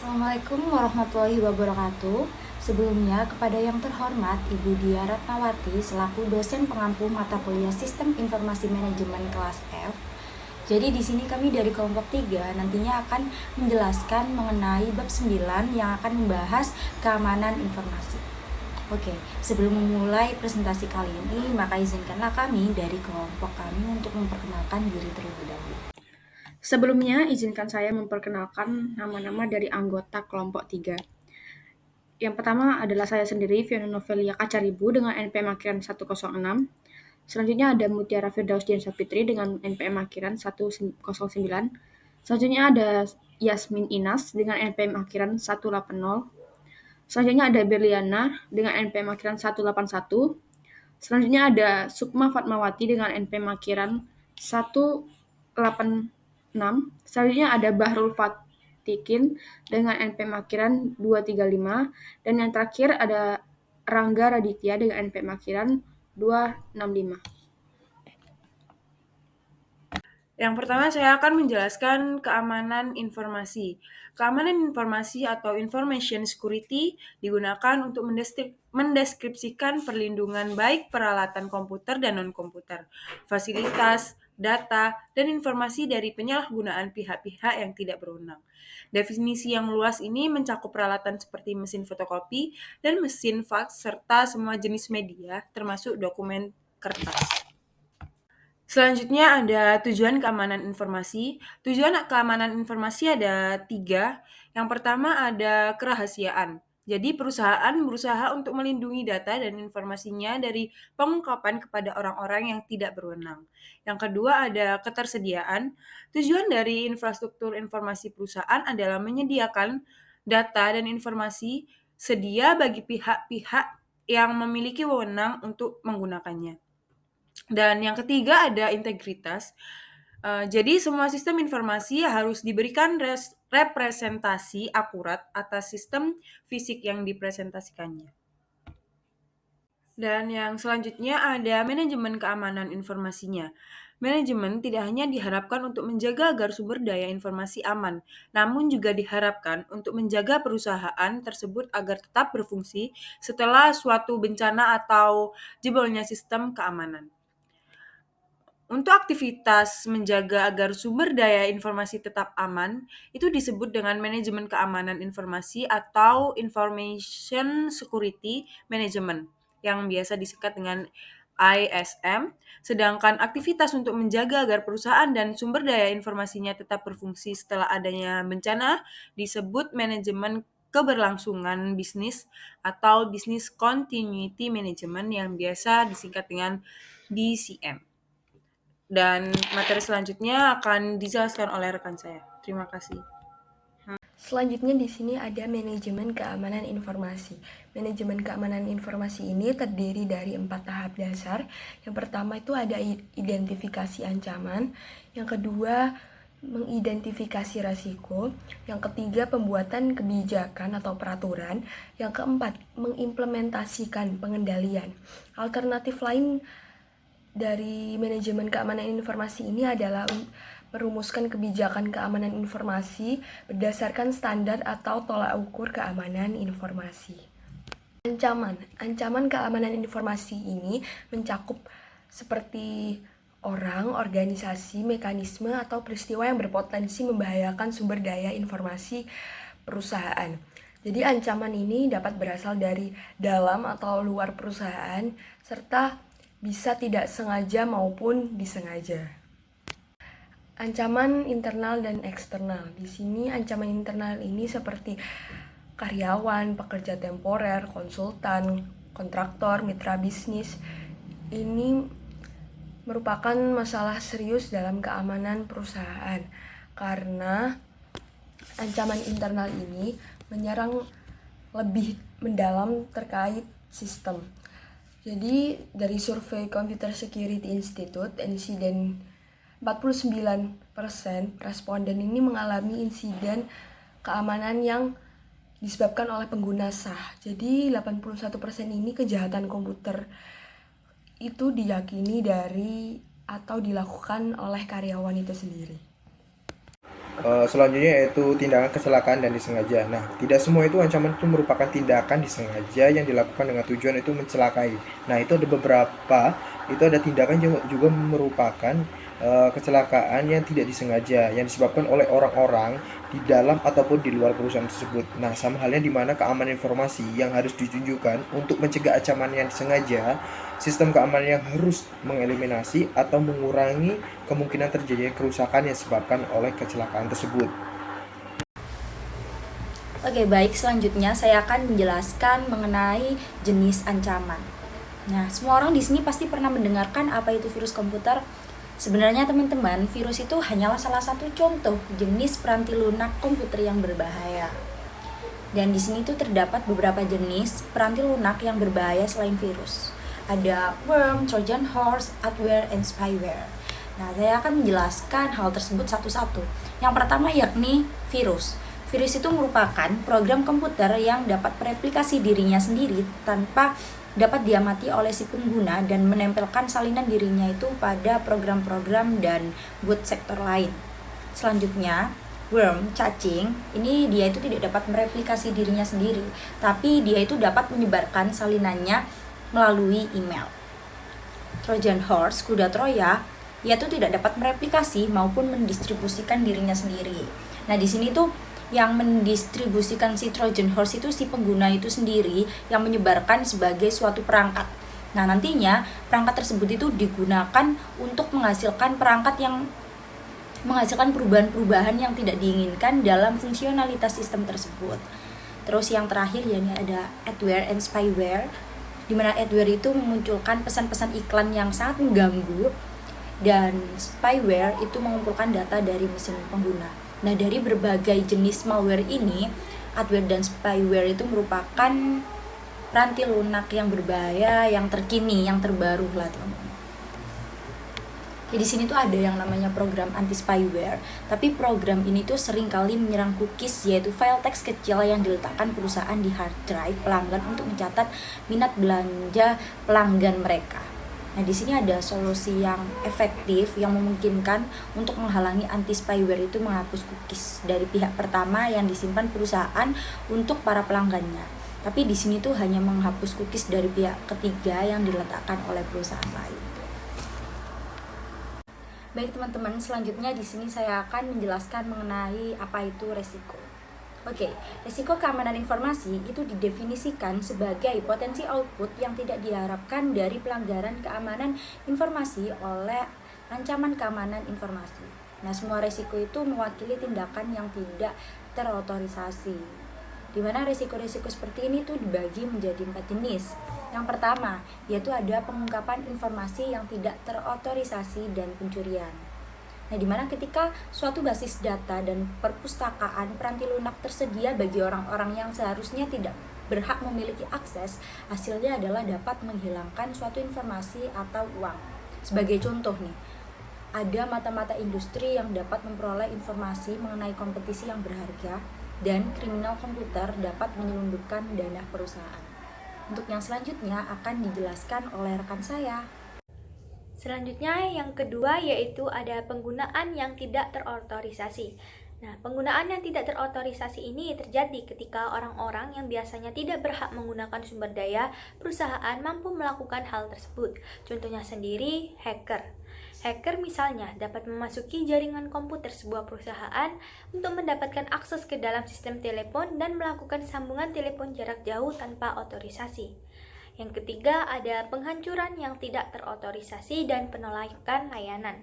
Assalamualaikum warahmatullahi wabarakatuh. Sebelumnya, kepada yang terhormat Ibu Dia Ratnawati selaku dosen pengampu mata kuliah Sistem Informasi Manajemen kelas F. Jadi di sini kami dari kelompok 3 nantinya akan menjelaskan mengenai bab 9 yang akan membahas keamanan informasi. Oke, sebelum memulai presentasi kali ini, maka izinkanlah kami dari kelompok kami untuk memperkenalkan diri terlebih dahulu. Sebelumnya, izinkan saya memperkenalkan nama-nama dari anggota kelompok 3. Yang pertama adalah saya sendiri, Fiona Novelia Kacaribu dengan NPM akhiran 106. Selanjutnya ada Mutiara Firdaus Dian Sapitri dengan NPM akhiran 109. Selanjutnya ada Yasmin Inas dengan NPM akhiran 180. Selanjutnya ada Berliana dengan NPM akhiran 181. Selanjutnya ada Sukma Fatmawati dengan NPM akhiran 186. Selanjutnya ada Bahrul Fatikin dengan NPM akhiran 235. Dan yang terakhir ada Rangga Raditya dengan NPM akhiran 265. Yang pertama saya akan menjelaskan keamanan informasi. Keamanan informasi atau information security digunakan untuk mendeskripsikan perlindungan baik peralatan komputer dan non-komputer, fasilitas, data, dan informasi dari penyalahgunaan pihak-pihak yang tidak berwenang. Definisi yang luas ini mencakup peralatan seperti mesin fotokopi dan mesin fax serta semua jenis media termasuk dokumen kertas. Selanjutnya ada tujuan keamanan informasi. Tujuan keamanan informasi ada 3. Yang pertama ada kerahasiaan. Jadi perusahaan berusaha untuk melindungi data dan informasinya dari pengungkapan kepada orang-orang yang tidak berwenang. Yang kedua ada ketersediaan. Tujuan dari infrastruktur informasi perusahaan adalah menyediakan data dan informasi sedia bagi pihak-pihak yang memiliki wewenang untuk menggunakannya. Dan yang ketiga ada integritas. Jadi semua sistem informasi harus diberikan representasi akurat atas sistem fisik yang dipresentasikannya. Dan yang selanjutnya ada manajemen keamanan informasinya. Manajemen tidak hanya diharapkan untuk menjaga agar sumber daya informasi aman, namun juga diharapkan untuk menjaga perusahaan tersebut agar tetap berfungsi setelah suatu bencana atau jebolnya sistem keamanan. Untuk aktivitas menjaga agar sumber daya informasi tetap aman, itu disebut dengan manajemen keamanan informasi atau Information Security Management, yang biasa disingkat dengan ISM. Sedangkan aktivitas untuk menjaga agar perusahaan dan sumber daya informasinya tetap berfungsi setelah adanya bencana disebut manajemen keberlangsungan bisnis atau Business Continuity Management yang biasa disingkat dengan BCM. Dan materi selanjutnya akan dijelaskan oleh rekan saya. Terima kasih. Selanjutnya di sini ada manajemen keamanan informasi. Manajemen keamanan informasi ini terdiri dari 4 tahap dasar. Yang pertama itu ada identifikasi ancaman. Yang kedua, mengidentifikasi rasiko. Yang ketiga, pembuatan kebijakan atau peraturan. Yang keempat, mengimplementasikan pengendalian. Alternatif lain dari manajemen keamanan informasi ini adalah merumuskan kebijakan keamanan informasi berdasarkan standar atau tolak ukur keamanan informasi. Ancaman keamanan informasi ini mencakup seperti orang, organisasi, mekanisme, atau peristiwa yang berpotensi membahayakan sumber daya informasi perusahaan. Jadi ancaman ini dapat berasal dari dalam atau luar perusahaan, serta bisa tidak sengaja maupun disengaja. Ancaman internal dan eksternal. Di sini ancaman internal ini seperti karyawan, pekerja temporer, konsultan, kontraktor, mitra bisnis. Ini merupakan masalah serius dalam keamanan perusahaan karena ancaman internal ini menyerang lebih mendalam terkait sistem. Jadi dari survei Computer Security Institute, 49% responden ini mengalami insiden keamanan yang disebabkan oleh pengguna sah. Jadi 81% ini kejahatan komputer itu diyakini dari atau dilakukan oleh karyawan itu sendiri. Selanjutnya yaitu tindakan kecelakaan dan disengaja. Nah, tidak semua itu ancaman itu merupakan tindakan disengaja yang dilakukan dengan tujuan itu mencelakai. Nah, itu ada beberapa, itu ada tindakan juga merupakan kecelakaan yang tidak disengaja yang disebabkan oleh orang-orang di dalam ataupun di luar perusahaan tersebut. Nah, sama halnya di mana keamanan informasi yang harus ditunjukkan untuk mencegah ancaman yang disengaja, sistem keamanan yang harus mengeliminasi atau mengurangi kemungkinan terjadinya kerusakan yang disebabkan oleh kecelakaan tersebut. Oke, baik, selanjutnya saya akan menjelaskan mengenai jenis ancaman. Nah, semua orang di sini pasti pernah mendengarkan apa itu virus komputer. Sebenarnya teman-teman, virus itu hanyalah salah satu contoh jenis peranti lunak komputer yang berbahaya. Dan di sini tuh terdapat beberapa jenis peranti lunak yang berbahaya selain virus. Ada worm, Trojan horse, adware, and spyware. Nah, saya akan menjelaskan hal tersebut satu-satu. Yang pertama yakni virus. Virus itu merupakan program komputer yang dapat mereplikasi dirinya sendiri tanpa dapat diamati oleh si pengguna dan menempelkan salinan dirinya itu pada program-program dan buat sektor lain. Selanjutnya, worm, cacing, ini dia itu tidak dapat mereplikasi dirinya sendiri, tapi dia itu dapat menyebarkan salinannya melalui email. Trojan horse, kuda Troya, dia itu tidak dapat mereplikasi maupun mendistribusikan dirinya sendiri. Nah, di sini tuh yang mendistribusikan si Trojan horse itu si pengguna itu sendiri yang menyebarkan sebagai suatu perangkat. Nah, nantinya perangkat tersebut itu digunakan untuk menghasilkan perangkat yang menghasilkan perubahan-perubahan yang tidak diinginkan dalam fungsionalitas sistem tersebut. Terus yang terakhir yakni ada adware and spyware, di mana adware itu memunculkan pesan-pesan iklan yang sangat mengganggu dan spyware itu mengumpulkan data dari mesin pengguna. Nah, dari berbagai jenis malware ini, adware dan spyware itu merupakan peranti lunak yang berbahaya, yang terkini, yang terbaru lah teman-teman. Jadi di sini tuh ada yang namanya program anti spyware, tapi program ini tuh seringkali menyerang cookies, yaitu file teks kecil yang diletakkan perusahaan di hard drive pelanggan untuk mencatat minat belanja pelanggan mereka. Nah, di sini ada solusi yang efektif yang memungkinkan untuk menghalangi anti spyware itu menghapus cookies dari pihak pertama yang disimpan perusahaan untuk para pelanggannya. Tapi di sini tuh hanya menghapus cookies dari pihak ketiga yang diletakkan oleh perusahaan lain. Baik teman-teman, selanjutnya di sini saya akan menjelaskan mengenai apa itu resiko. Oke, risiko keamanan informasi itu didefinisikan sebagai potensi output yang tidak diharapkan dari pelanggaran keamanan informasi oleh ancaman keamanan informasi. Nah, semua risiko itu mewakili tindakan yang tidak terotorisasi. Di mana risiko-risiko seperti ini tuh dibagi menjadi 4 jenis. Yang pertama, yaitu ada pengungkapan informasi yang tidak terotorisasi dan pencurian. Nah, dimana ketika suatu basis data dan perpustakaan peranti lunak tersedia bagi orang-orang yang seharusnya tidak berhak memiliki akses, hasilnya adalah dapat menghilangkan suatu informasi atau uang. Sebagai contoh nih, ada mata-mata industri yang dapat memperoleh informasi mengenai kompetisi yang berharga, dan kriminal komputer dapat menyelundupkan dana perusahaan. Untuk yang selanjutnya akan dijelaskan oleh rekan saya. Selanjutnya yang kedua yaitu ada penggunaan yang tidak terotorisasi. Nah, penggunaan yang tidak terotorisasi ini terjadi ketika orang-orang yang biasanya tidak berhak menggunakan sumber daya perusahaan mampu melakukan hal tersebut. Contohnya sendiri, hacker. Hacker misalnya dapat memasuki jaringan komputer sebuah perusahaan untuk mendapatkan akses ke dalam sistem telepon dan melakukan sambungan telepon jarak jauh tanpa otorisasi. Yang ketiga, ada penghancuran yang tidak terotorisasi dan penolakan layanan.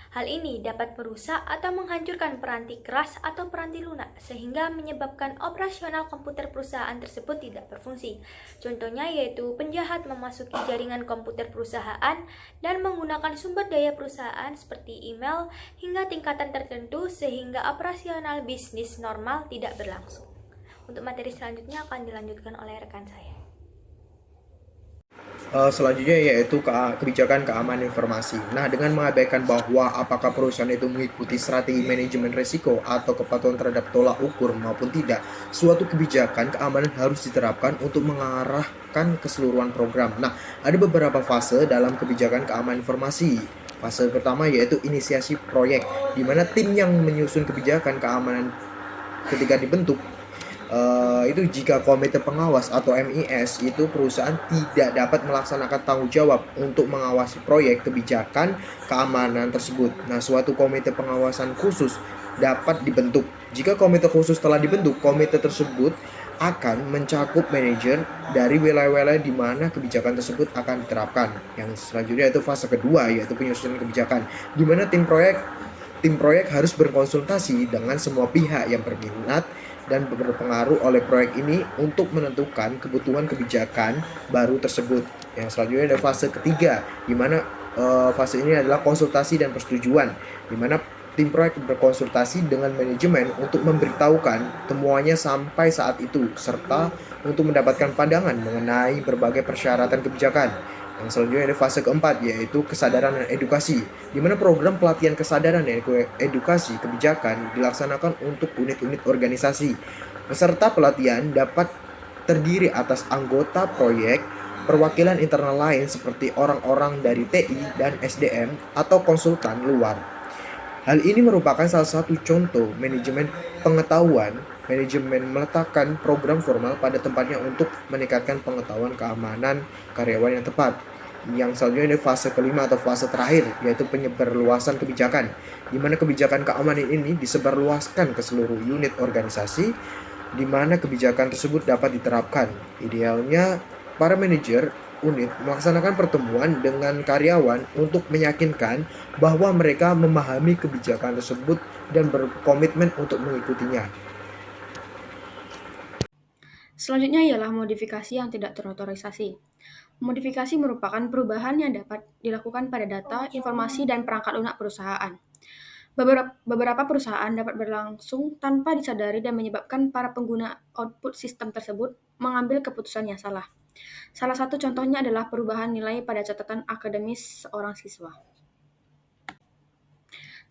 Hal ini dapat merusak atau menghancurkan peranti keras atau peranti lunak sehingga menyebabkan operasional komputer perusahaan tersebut tidak berfungsi. Contohnya yaitu penjahat memasuki jaringan komputer perusahaan dan menggunakan sumber daya perusahaan seperti email hingga tingkatan tertentu sehingga operasional bisnis normal tidak berlangsung. Untuk materi selanjutnya akan dilanjutkan oleh rekan saya. Selanjutnya yaitu kebijakan keamanan informasi. Nah, dengan mengabaikan bahwa apakah perusahaan itu mengikuti strategi manajemen risiko atau kepatuhan terhadap tolak ukur maupun tidak, suatu kebijakan keamanan harus diterapkan untuk mengarahkan keseluruhan program. Nah, ada beberapa fase dalam kebijakan keamanan informasi. Fase pertama yaitu inisiasi proyek, di mana tim yang menyusun kebijakan keamanan ketika dibentuk itu jika komite pengawas atau MIS itu perusahaan tidak dapat melaksanakan tanggung jawab untuk mengawasi proyek kebijakan keamanan tersebut. Nah, suatu komite pengawasan khusus dapat dibentuk. Jika komite khusus telah dibentuk, komite tersebut akan mencakup manajer dari wilayah-wilayah di mana kebijakan tersebut akan diterapkan. Yang selanjutnya itu fase kedua, yaitu penyusunan kebijakan, di mana tim proyek harus berkonsultasi dengan semua pihak yang berminat dan berpengaruh oleh proyek ini untuk menentukan kebutuhan kebijakan baru tersebut. Yang selanjutnya ada fase ketiga, di mana fase ini adalah konsultasi dan persetujuan, di mana tim proyek berkonsultasi dengan manajemen untuk memberitahukan temuannya sampai saat itu, serta untuk mendapatkan pandangan mengenai berbagai persyaratan kebijakan. Yang selanjutnya ada fase keempat, yaitu kesadaran dan edukasi, di mana program pelatihan kesadaran dan edukasi kebijakan dilaksanakan untuk unit-unit organisasi. Peserta pelatihan dapat terdiri atas anggota proyek, perwakilan internal lain seperti orang-orang dari TI dan SDM, atau konsultan luar. Hal ini merupakan salah satu contoh manajemen pengetahuan. Manajemen meletakkan program formal pada tempatnya untuk meningkatkan pengetahuan keamanan karyawan yang tepat. Yang selanjutnya ada fase kelima atau fase terakhir, yaitu penyebarluasan kebijakan, di mana kebijakan keamanan ini disebarluaskan ke seluruh unit organisasi, di mana kebijakan tersebut dapat diterapkan. Idealnya, para manajer unit melaksanakan pertemuan dengan karyawan untuk meyakinkan bahwa mereka memahami kebijakan tersebut dan berkomitmen untuk mengikutinya. Selanjutnya ialah modifikasi yang tidak terotorisasi. Modifikasi merupakan perubahan yang dapat dilakukan pada data, informasi, dan perangkat lunak perusahaan. Beberapa perusahaan dapat berlangsung tanpa disadari dan menyebabkan para pengguna output sistem tersebut mengambil keputusan yang salah. Salah satu contohnya adalah perubahan nilai pada catatan akademis seorang siswa.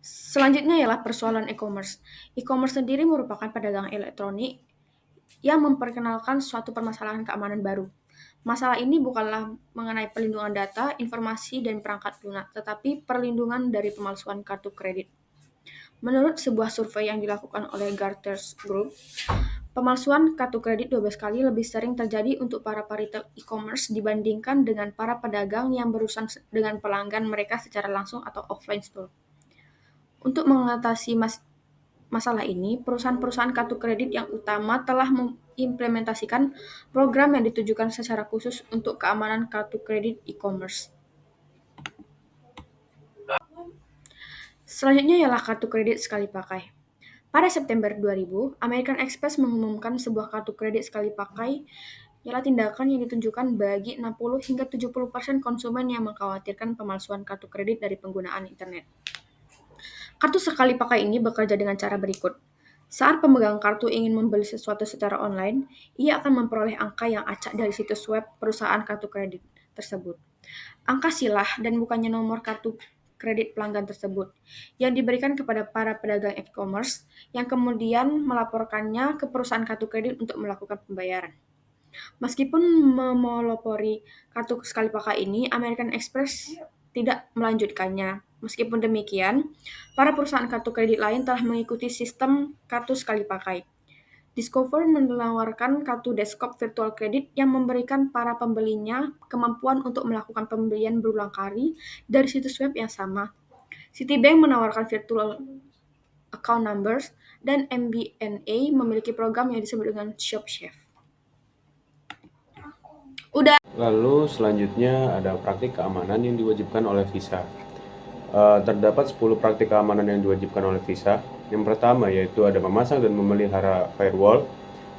Selanjutnya ialah persoalan e-commerce. E-commerce sendiri merupakan perdagangan elektronik yang memperkenalkan suatu permasalahan keamanan baru. Masalah ini bukanlah mengenai perlindungan data, informasi, dan perangkat lunak, tetapi perlindungan dari pemalsuan kartu kredit. Menurut sebuah survei yang dilakukan oleh Gartner Group, pemalsuan kartu kredit 12 kali lebih sering terjadi untuk para retail e-commerce dibandingkan dengan para pedagang yang berurusan dengan pelanggan mereka secara langsung atau offline store. Untuk mengatasi masalah ini, perusahaan-perusahaan kartu kredit yang utama telah mengimplementasikan program yang ditujukan secara khusus untuk keamanan kartu kredit e-commerce. Selanjutnya ialah kartu kredit sekali pakai. Pada September 2000, American Express mengumumkan sebuah kartu kredit sekali pakai ialah tindakan yang ditunjukkan bagi 60 hingga 70% konsumen yang mengkhawatirkan pemalsuan kartu kredit dari penggunaan internet. Kartu sekali pakai ini bekerja dengan cara berikut. Saat pemegang kartu ingin membeli sesuatu secara online, ia akan memperoleh angka yang acak dari situs web perusahaan kartu kredit tersebut. Angka silah dan bukannya nomor kartu kredit pelanggan tersebut, yang diberikan kepada para pedagang e-commerce yang kemudian melaporkannya ke perusahaan kartu kredit untuk melakukan pembayaran. Meskipun memonopoli kartu sekali pakai ini, American Express tidak melanjutkannya. Meskipun demikian, para perusahaan kartu kredit lain telah mengikuti sistem kartu sekali pakai. Discover menawarkan kartu desktop virtual credit yang memberikan para pembelinya kemampuan untuk melakukan pembelian berulang kali dari situs web yang sama. Citibank menawarkan virtual account numbers, dan MBNA memiliki program yang disebut dengan ShopChef. Lalu selanjutnya ada praktik keamanan yang diwajibkan oleh Visa. Terdapat 10 praktik keamanan yang diwajibkan oleh Visa. Yang pertama yaitu ada memasang dan memelihara firewall.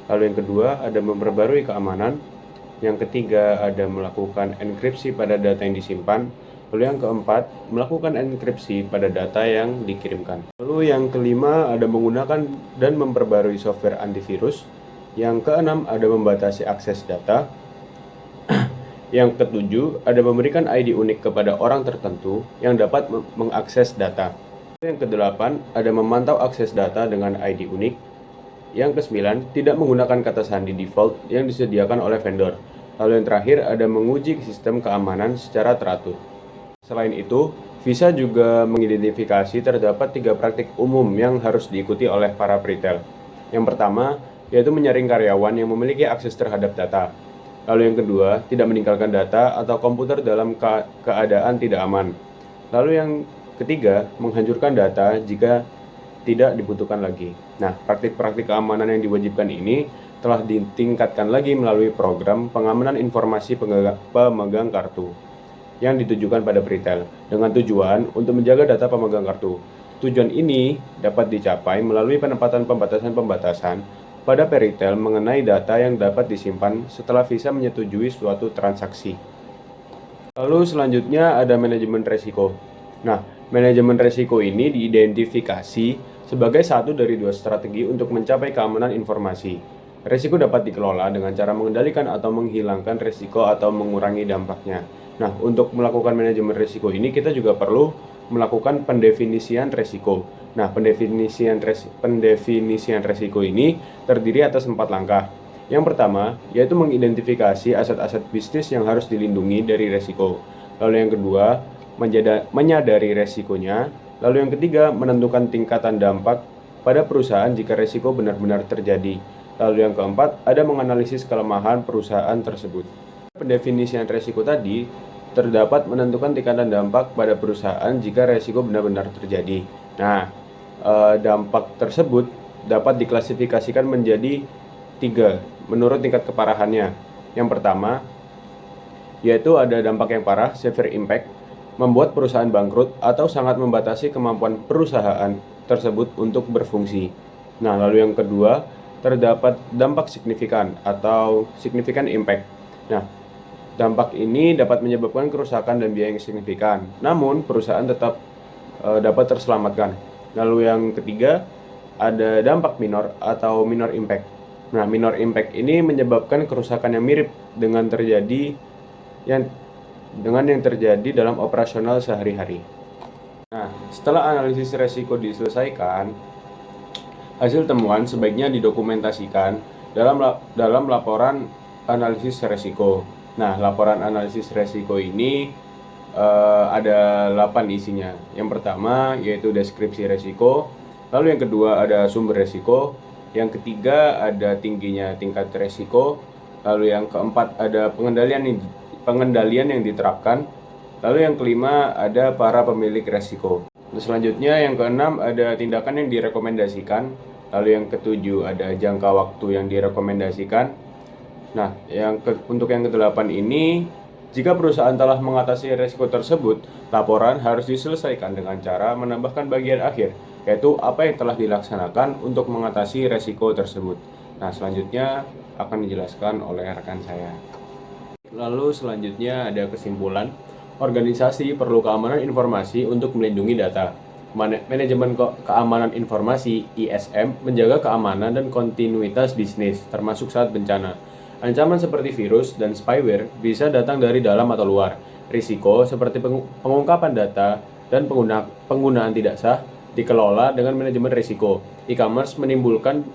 Lalu yang kedua ada memperbarui keamanan. Yang ketiga ada melakukan enkripsi pada data yang disimpan. Lalu yang keempat, melakukan enkripsi pada data yang dikirimkan. Lalu yang kelima ada menggunakan dan memperbarui software antivirus. Yang keenam ada membatasi akses data. Yang ketujuh, ada memberikan ID unik kepada orang tertentu yang dapat mengakses data. Yang kedelapan, ada memantau akses data dengan ID unik. Yang kesembilan, tidak menggunakan kata sandi default yang disediakan oleh vendor. Lalu yang terakhir, ada menguji sistem keamanan secara teratur. Selain itu, Visa juga mengidentifikasi terdapat 3 praktik umum yang harus diikuti oleh para peritel. Yang pertama, yaitu menyaring karyawan yang memiliki akses terhadap data. Lalu yang kedua, tidak meninggalkan data atau komputer dalam keadaan tidak aman. Lalu yang ketiga, menghancurkan data jika tidak dibutuhkan lagi. Nah, praktik-praktik keamanan yang diwajibkan ini telah ditingkatkan lagi melalui program pengamanan informasi pemegang kartu yang ditujukan pada peritel dengan tujuan untuk menjaga data pemegang kartu. Tujuan ini dapat dicapai melalui penempatan pembatasan-pembatasan pada peritel mengenai data yang dapat disimpan setelah Visa menyetujui suatu transaksi. Lalu selanjutnya ada manajemen resiko. Nah, manajemen resiko ini diidentifikasi sebagai satu dari 2 strategi untuk mencapai keamanan informasi. Resiko dapat dikelola dengan cara mengendalikan atau menghilangkan resiko atau mengurangi dampaknya. Nah, untuk melakukan manajemen risiko ini kita juga perlu melakukan pendefinisian risiko. Nah, pendefinisian risiko ini terdiri atas 4 langkah. Yang pertama, yaitu mengidentifikasi aset-aset bisnis yang harus dilindungi dari risiko. Lalu yang kedua, menyadari risikonya. Lalu yang ketiga, menentukan tingkatan dampak pada perusahaan jika risiko benar-benar terjadi. Lalu yang keempat, ada menganalisis kelemahan perusahaan tersebut. Pendefinisian risiko tadi terdapat menentukan tingkatan dampak pada perusahaan jika risiko benar-benar terjadi. Nah, dampak tersebut dapat diklasifikasikan menjadi 3 menurut tingkat keparahannya. Yang pertama, yaitu ada dampak yang parah, severe impact, membuat perusahaan bangkrut atau sangat membatasi kemampuan perusahaan tersebut untuk berfungsi. Nah, lalu yang kedua, terdapat dampak signifikan atau significant impact. Nah, dampak ini dapat menyebabkan kerusakan dan biaya yang signifikan, namun perusahaan tetap dapat terselamatkan. Lalu yang ketiga, ada dampak minor atau minor impact. Nah, minor impact ini menyebabkan kerusakan yang mirip dengan yang terjadi dalam operasional sehari-hari. Nah, setelah analisis resiko diselesaikan, hasil temuan sebaiknya didokumentasikan dalam laporan analisis resiko. Nah, laporan analisis resiko ini ada 8 isinya. Yang pertama yaitu deskripsi resiko, lalu yang kedua ada sumber resiko, yang ketiga ada tingginya tingkat resiko, lalu yang keempat ada pengendalian yang diterapkan, lalu yang kelima ada para pemilik resiko. Selanjutnya yang keenam ada tindakan yang direkomendasikan, lalu yang ketujuh ada jangka waktu yang direkomendasikan. Nah, untuk yang ke-8 ini, jika perusahaan telah mengatasi risiko tersebut, laporan harus diselesaikan dengan cara menambahkan bagian akhir, yaitu apa yang telah dilaksanakan untuk mengatasi risiko tersebut. Nah, selanjutnya akan dijelaskan oleh rekan saya. Lalu selanjutnya ada kesimpulan. Organisasi perlu keamanan informasi untuk melindungi data. Manajemen keamanan informasi (ISM) menjaga keamanan dan kontinuitas bisnis, termasuk saat bencana. Ancaman seperti virus dan spyware bisa datang dari dalam atau luar. Risiko seperti pengungkapan data dan penggunaan tidak sah dikelola dengan manajemen risiko. E-commerce menimbulkan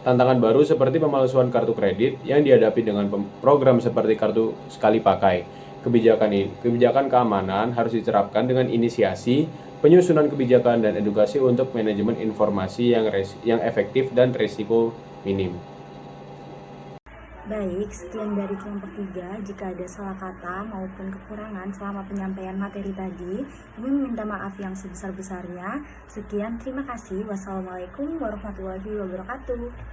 tantangan baru seperti pemalsuan kartu kredit yang dihadapi dengan program seperti kartu sekali pakai. Kebijakan keamanan harus diterapkan dengan inisiasi, penyusunan kebijakan, dan edukasi untuk manajemen informasi yang efektif dan risiko minim. Baik, sekian dari kelompok 3. Jika ada salah kata maupun kekurangan selama penyampaian materi tadi, kami meminta maaf yang sebesar-besarnya. Sekian, terima kasih. Wassalamualaikum warahmatullahi wabarakatuh.